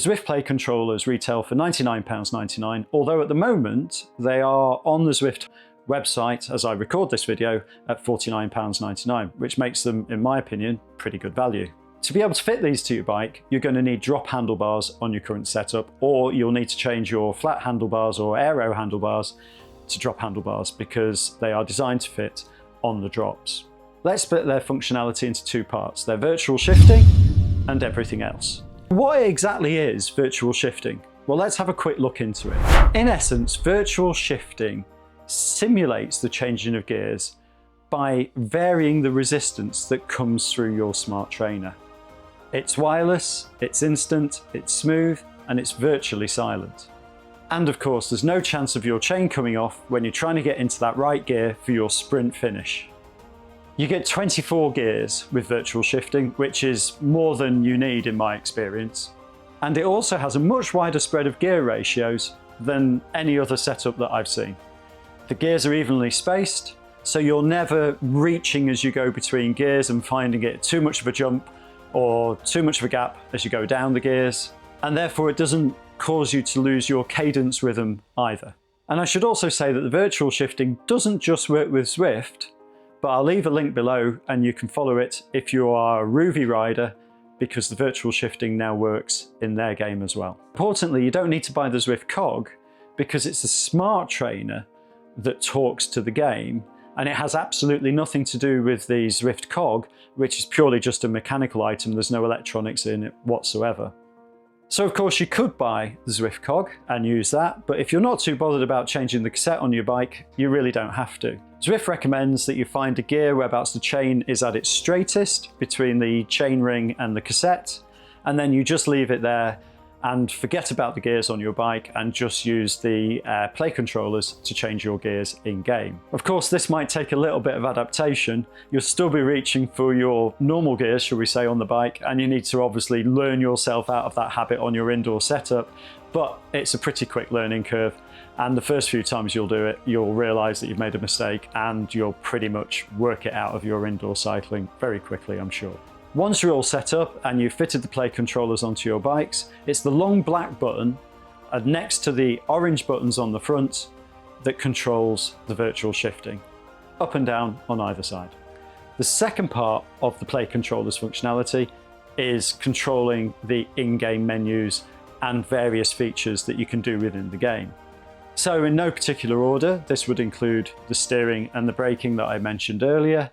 Zwift Play Controllers retail for £99.99, although at the moment they are on the Zwift website as I record this video at £49.99, which makes them, in my opinion, pretty good value. To be able to fit these to your bike, you're going to need drop handlebars on your current setup, or you'll need to change your flat handlebars or aero handlebars to drop handlebars because they are designed to fit on the drops. Let's split their functionality into two parts: their virtual shifting and everything else. What exactly is virtual shifting? Well, let's have a quick look into it. In essence, virtual shifting simulates the changing of gears by varying the resistance that comes through your smart trainer. It's wireless, it's instant, it's smooth, and it's virtually silent. And of course, there's no chance of your chain coming off when you're trying to get into that right gear for your sprint finish. You get 24 gears with virtual shifting, which is more than you need in my experience. And it also has a much wider spread of gear ratios than any other setup that I've seen. The gears are evenly spaced, so you're never reaching as you go between gears and finding it too much of a jump or too much of a gap as you go down the gears. And therefore it doesn't cause you to lose your cadence rhythm either. And I should also say that the virtual shifting doesn't just work with Zwift, but I'll leave a link below and you can follow it if you are a Ruvi rider, because the virtual shifting now works in their game as well. Importantly, you don't need to buy the Zwift cog because it's a smart trainer that talks to the game, and it has absolutely nothing to do with the Zwift cog, which is purely just a mechanical item. There's no electronics in it whatsoever. So of course you could buy the Zwift cog and use that, but if you're not too bothered about changing the cassette on your bike, you really don't have to. Zwift recommends that you find a gear whereabouts the chain is at its straightest between the chain ring and the cassette, and then you just leave it there and forget about the gears on your bike and just use the play controllers to change your gears in game. Of course, this might take a little bit of adaptation. You'll still be reaching for your normal gears, shall we say, on the bike, and you need to obviously learn yourself out of that habit on your indoor setup, but it's a pretty quick learning curve. And the first few times you'll do it, you'll realize that you've made a mistake and you'll pretty much work it out of your indoor cycling very quickly, I'm sure. Once you're all set up and you've fitted the play controllers onto your bikes, it's the long black button next to the orange buttons on the front that controls the virtual shifting, up and down on either side. The second part of the play controllers functionality is controlling the in-game menus and various features that you can do within the game. So in no particular order, this would include the steering and the braking that I mentioned earlier,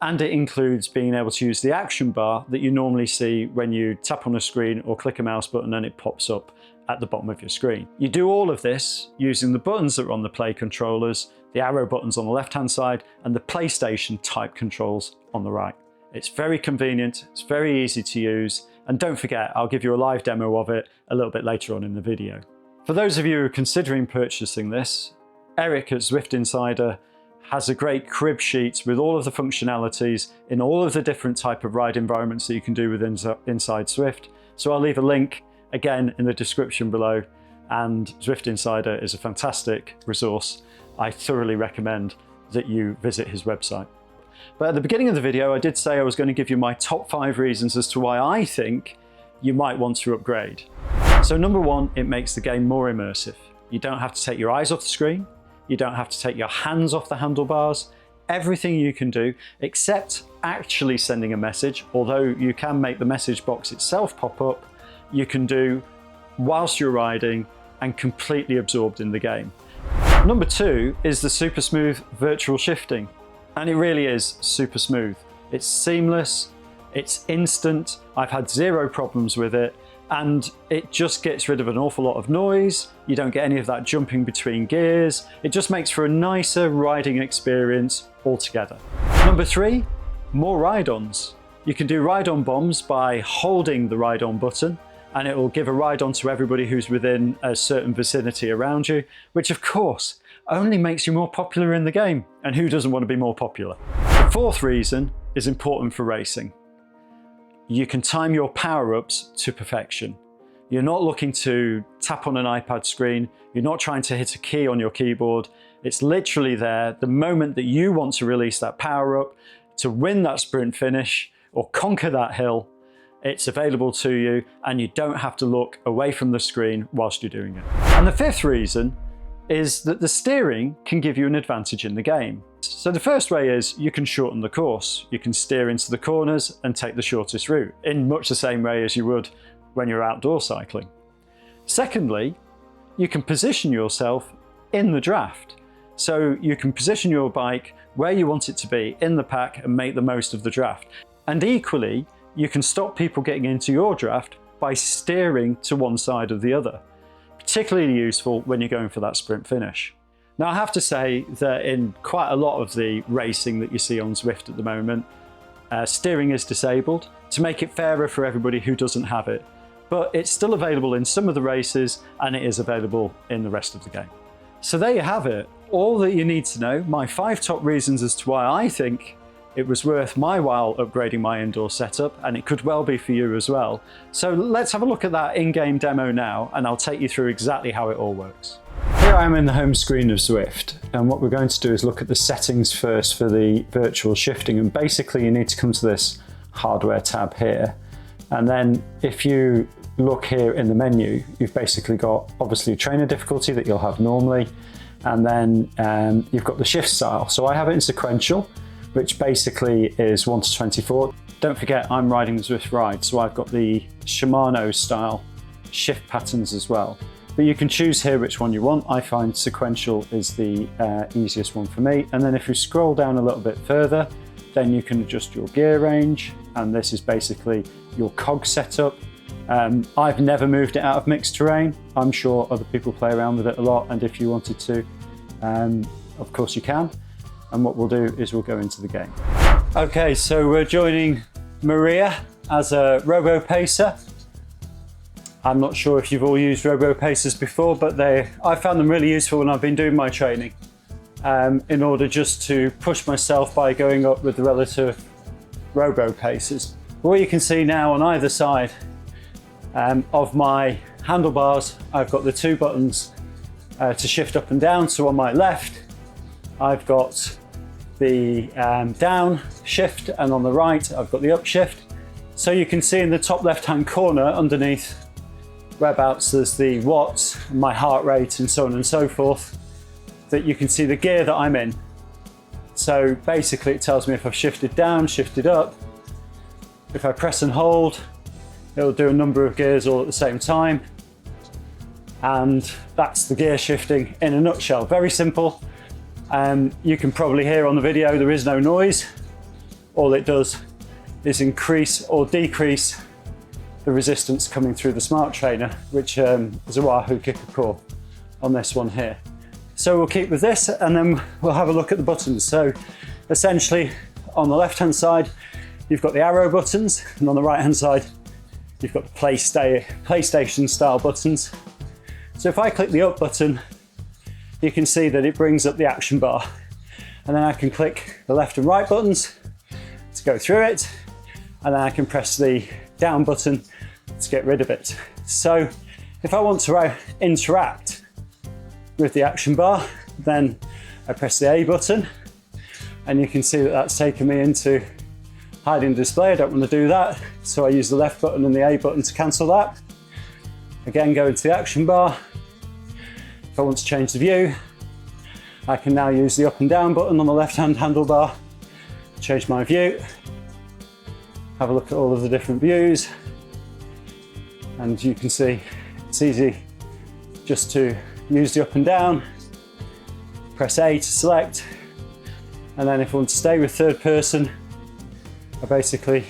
and it includes being able to use the action bar that you normally see when you tap on a screen or click a mouse button and it pops up at the bottom of your screen. You do all of this using the buttons that are on the play controllers, the arrow buttons on the left-hand side, and the PlayStation type controls on the right. It's very convenient, it's very easy to use, and don't forget, I'll give you a live demo of it a little bit later on in the video. For those of you who are considering purchasing this, Eric at Zwift Insider has a great crib sheet with all of the functionalities in all of the different type of ride environments that you can do within inside Zwift. So I'll leave a link again in the description below, and Zwift Insider is a fantastic resource. I thoroughly recommend that you visit his website. But at the beginning of the video, I did say I was going to give you my top 5 reasons as to why I think you might want to upgrade. So number 1, it makes the game more immersive. You don't have to take your eyes off the screen. You don't have to take your hands off the handlebars. Everything you can do, except actually sending a message, although you can make the message box itself pop up, you can do whilst you're riding and completely absorbed in the game. Number 2 is the super smooth virtual shifting. And it really is super smooth. It's seamless, it's instant. I've had 0 problems with it. And it just gets rid of an awful lot of noise. You don't get any of that jumping between gears. It just makes for a nicer riding experience altogether. Number 3, more ride-ons. You can do ride-on bombs by holding the ride-on button, and it will give a ride-on to everybody who's within a certain vicinity around you, which of course only makes you more popular in the game. And who doesn't want to be more popular? The 4th reason is important for racing. You can time your power-ups to perfection. You're not looking to tap on an iPad screen. You're not trying to hit a key on your keyboard. It's literally there the moment that you want to release that power-up to win that sprint finish or conquer that hill. It's available to you and you don't have to look away from the screen whilst you're doing it. And the fifth reason is that the steering can give you an advantage in the game. So the first way is you can shorten the course. You can steer into the corners and take the shortest route in much the same way as you would when you're outdoor cycling. Secondly, you can position yourself in the draft. So you can position your bike where you want it to be in the pack and make the most of the draft. And equally, you can stop people getting into your draft by steering to one side or the other. Particularly useful when you're going for that sprint finish. Now I have to say that in quite a lot of the racing that you see on Zwift at the moment, steering is disabled to make it fairer for everybody who doesn't have it. But it's still available in some of the races and it is available in the rest of the game. So there you have it. All that you need to know, my 5 top reasons as to why I think it was worth my while upgrading my indoor setup, and it could well be for you as well. So let's have a look at that in-game demo now, and I'll take you through exactly how it all works. Here I am in the home screen of Zwift, and what we're going to do is look at the settings first for the virtual shifting, and basically you need to come to this hardware tab here, and then if you look here in the menu, you've basically got obviously a trainer difficulty that you'll have normally, and then you've got the shift style. So I have it in sequential, which basically is 1 to 24. Don't forget, I'm riding the Zwift Ride, so I've got the Shimano style shift patterns as well. But you can choose here which one you want. I find sequential is the easiest one for me. And then if you scroll down a little bit further, then you can adjust your gear range. And this is basically your cog setup. I've never moved it out of mixed terrain. I'm sure other people play around with it a lot. And if you wanted to, of course you can. And what we'll do is we'll go into the game. Okay, so we're joining Maria as a robo pacer. I'm not sure if you've all used robo pacers before, but I found them really useful when I've been doing my training in order just to push myself by going up with the relative robo pacers. What you can see now on either side of my handlebars, I've got the 2 buttons to shift up and down. So on my left, I've got the down shift, and on the right I've got the up shift. So you can see in the top left hand corner underneath whereabouts there's the watts, my heart rate and so on and so forth, that you can see the gear that I'm in. So basically it tells me if I've shifted down, shifted up. If I press and hold, it'll do a number of gears all at the same time. And that's the gear shifting in a nutshell. Very simple. You can probably hear on the video there is no noise. All it does is increase or decrease the resistance coming through the smart trainer, which is a Wahoo kickr core on this one here. So we'll keep with this and then we'll have a look at the buttons. So essentially on the left hand side you've got the arrow buttons, and on the right hand side you've got the PlayStation style buttons. So if I click the up button, you can see that it brings up the action bar, and then I can click the left and right buttons to go through it, and then I can press the down button to get rid of it. So if I want to interact with the action bar, then I press the A button, and you can see that that's taken me into hiding display. I don't want to do that, so I use the left button and the A button to cancel that. Again, go into the action bar. If I want to change the view, I can now use the up and down button on the left hand handlebar, change my view, have a look at all of the different views, and you can see it's easy just to use the up and down, press A to select, and then if I want to stay with third person, I basically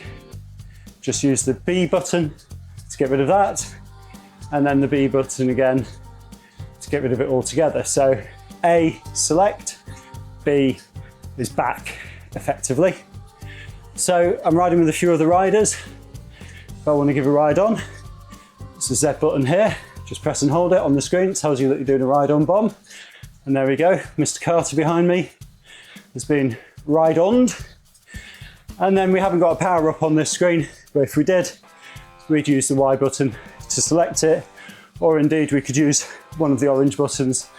just use the B button to get rid of that, and then the B button again to get rid of it altogether. So A, select, B is back effectively. So I'm riding with a few other riders. If I want to give a ride on, it's the Z button here. Just press and hold it on the screen. It tells you that you're doing a ride on bomb. And there we go. Mr. Carter behind me has been ride oned. And then we haven't got a power up on this screen, but if we did, we'd use the Y button to select it, or indeed we could use one of the orange buttons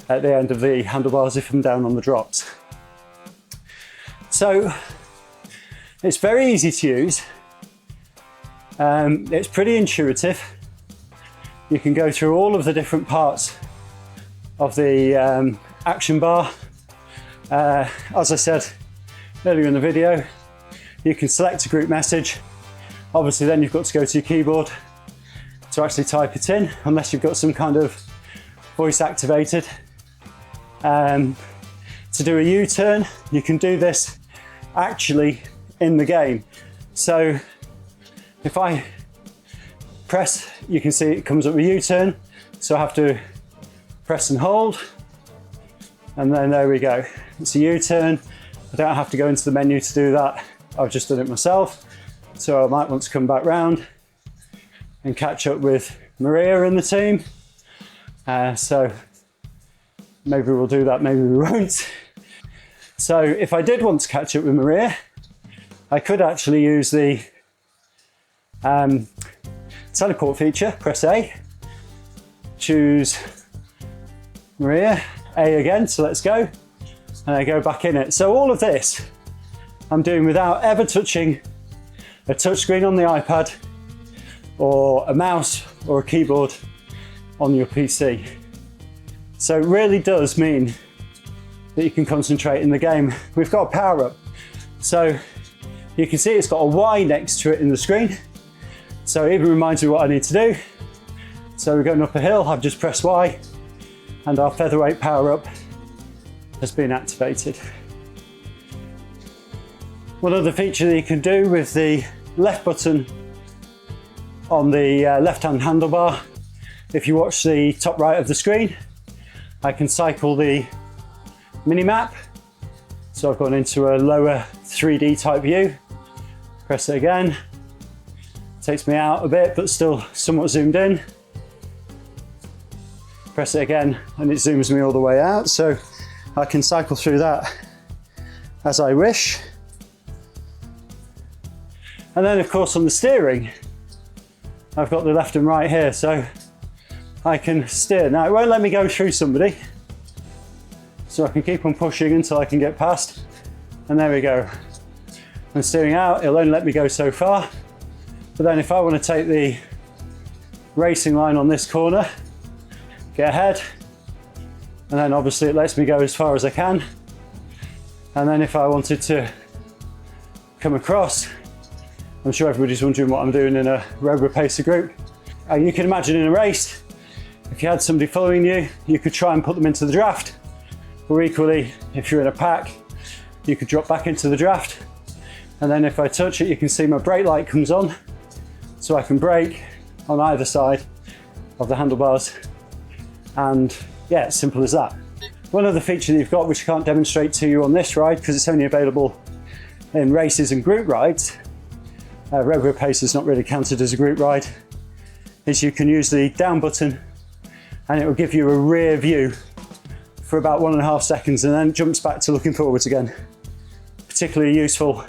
at the end of the handlebars if I'm down on the drops. So it's very easy to use. It's pretty intuitive. You can go through all of the different parts of the action bar. As I said earlier in the video, you can select a group message. Obviously then you've got to go to your keyboard to actually type it in, unless you've got some kind of voice activated. To do a U-turn, you can do this actually in the game. So if I press, you can see it comes up with U-turn. So I have to press and hold, and then there we go. It's a U-turn. I don't have to go into the menu to do that. I've just done it myself. So I might want to come back round and catch up with Maria and the team. So maybe we'll do that, maybe we won't. So if I did want to catch up with Maria, I could actually use the teleport feature, press A, choose Maria, A again, so let's go, and I go back in it. So all of this I'm doing without ever touching a touchscreen on the iPad or a mouse or a keyboard on your PC. So it really does mean that you can concentrate in the game. We've got a power up. So you can see it's got a Y next to it in the screen. So it even reminds me what I need to do. So we're going up a hill, I've just pressed Y, and our featherweight power up has been activated. One other feature that you can do with the left button on the left-hand handlebar, if you watch the top right of the screen, I can cycle the mini-map. So I've gone into a lower 3D type view. Press it again. Takes me out a bit, but still somewhat zoomed in. Press it again, and it zooms me all the way out. So I can cycle through that as I wish. And then of course on the steering, I've got the left and right here, so I can steer. Now it won't let me go through somebody, so I can keep on pushing until I can get past, and there we go. I'm steering out, it'll only let me go so far, but then if I want to take the racing line on this corner, get ahead, and then obviously it lets me go as far as I can, and then if I wanted to come across, I'm sure everybody's wondering what I'm doing in a road pacer group. You can imagine in a race, if you had somebody following you, you could try and put them into the draft. Or equally, if you're in a pack, you could drop back into the draft. And then if I touch it, you can see my brake light comes on. So I can brake on either side of the handlebars. And yeah, it's simple as that. One other feature that you've got, which I can't demonstrate to you on this ride, because it's only available in races and group rides, road pacer is not really counted as a group ride, is you can use the down button and it will give you a rear view for about 1.5 seconds, and then it jumps back to looking forwards again. Particularly useful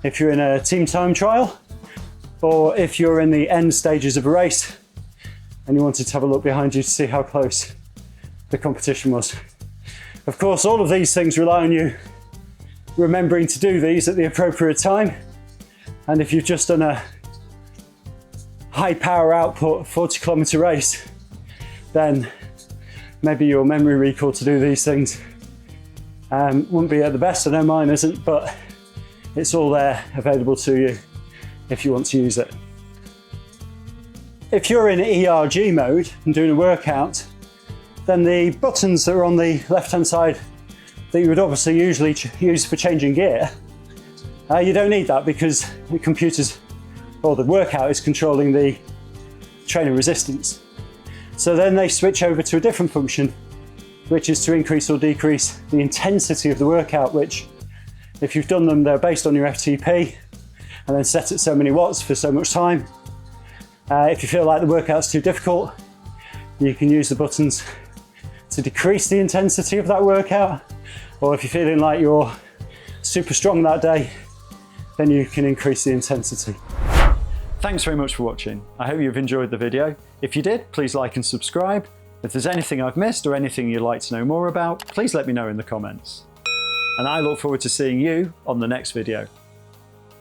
if you're in a team time trial, or if you're in the end stages of a race and you wanted to have a look behind you to see how close the competition was. Of course, all of these things rely on you remembering to do these at the appropriate time. And if you've just done a high power output 40-kilometer race, then maybe your memory recall to do these things wouldn't be at the best. I know mine isn't, but it's all there available to you if you want to use it. If you're in ERG mode and doing a workout, then the buttons that are on the left-hand side that you would obviously usually use for changing gear, you don't need that, because the computers, or the workout, is controlling the trainer resistance. So then they switch over to a different function, which is to increase or decrease the intensity of the workout, which, if you've done them, they're based on your FTP and then set at so many watts for so much time. If you feel like the workout's too difficult, you can use the buttons to decrease the intensity of that workout. Or if you're feeling like you're super strong that day, then you can increase the intensity. Thanks very much for watching. I hope you've enjoyed the video. If you did, please like and subscribe. If there's anything I've missed or anything you'd like to know more about, please let me know in the comments. And I look forward to seeing you on the next video.